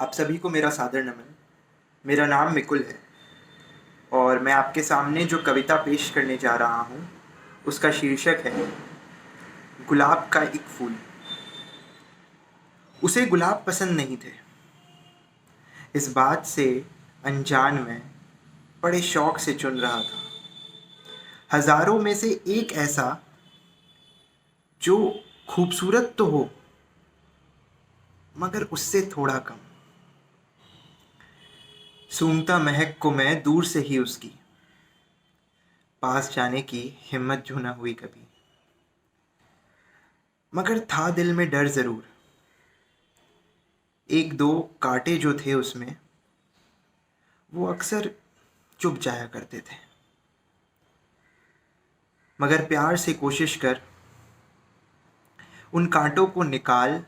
आप सभी को मेरा सादर नमन। मेरा नाम मिकुल है और मैं आपके सामने जो कविता पेश करने जा रहा हूँ उसका शीर्षक है गुलाब का एक फूल। उसे गुलाब पसंद नहीं थे, इस बात से अनजान में बड़े शौक से चुन रहा था हजारों में से एक ऐसा जो खूबसूरत तो हो मगर उससे थोड़ा कम। सूंघता महक को मैं दूर से ही उसकी, पास जाने की हिम्मत जो न हुई कभी। मगर था दिल में डर जरूर, एक दो कांटे जो थे उसमें वो अक्सर चुभ जाया करते थे। मगर प्यार से कोशिश कर उन कांटों को निकाल,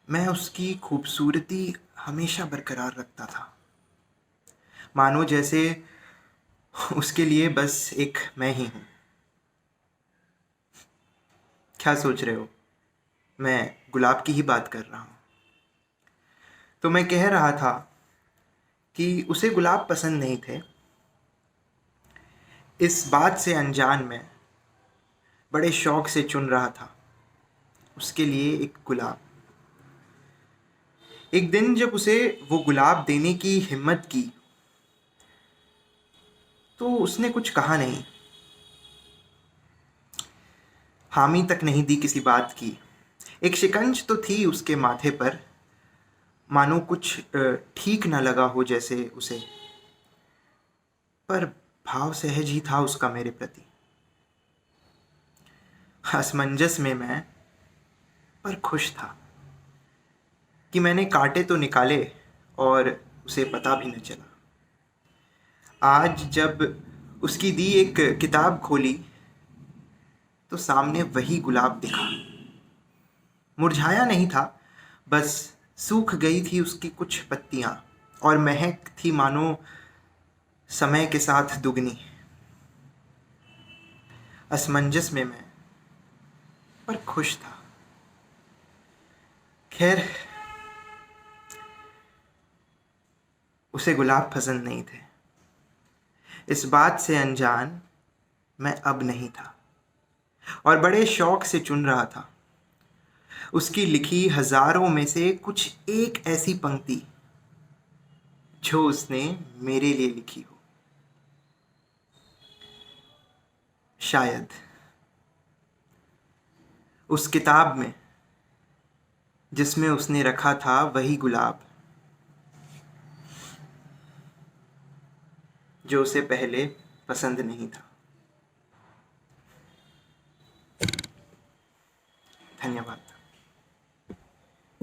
मैं उसकी खूबसूरती हमेशा बरकरार रखता था, मानो जैसे उसके लिए बस एक मैं ही हूँ। क्या सोच रहे हो? मैं गुलाब की ही बात कर रहा हूँ। तो मैं कह रहा था कि उसे गुलाब पसंद नहीं थे, इस बात से अनजान में बड़े शौक से चुन रहा था उसके लिए एक गुलाब। एक दिन जब उसे वो गुलाब देने की हिम्मत की तो उसने कुछ कहा नहीं, हामी तक नहीं दी किसी बात की। एक शिकंज तो थी उसके माथे पर, मानो कुछ ठीक न लगा हो जैसे उसे, पर भाव सहज ही था उसका मेरे प्रति। असमंजस में मैं पर खुश था कि मैंने कांटे तो निकाले और उसे पता भी न चला। आज जब उसकी दी एक किताब खोली तो सामने वही गुलाब दिखा। मुरझाया नहीं था, बस सूख गई थी उसकी कुछ पत्तियां और महक थी मानो समय के साथ दुगनी। असमंजस में मैं पर खुश था। खैर, उसे गुलाब पसंद नहीं थे, इस बात से अनजान मैं अब नहीं था और बड़े शौक से चुन रहा था उसकी लिखी हजारों में से कुछ एक ऐसी पंक्ति जो उसने मेरे लिए लिखी हो। शायद उस किताब में जिसमें उसने रखा था वही गुलाब जो उसे पहले पसंद नहीं था। धन्यवाद।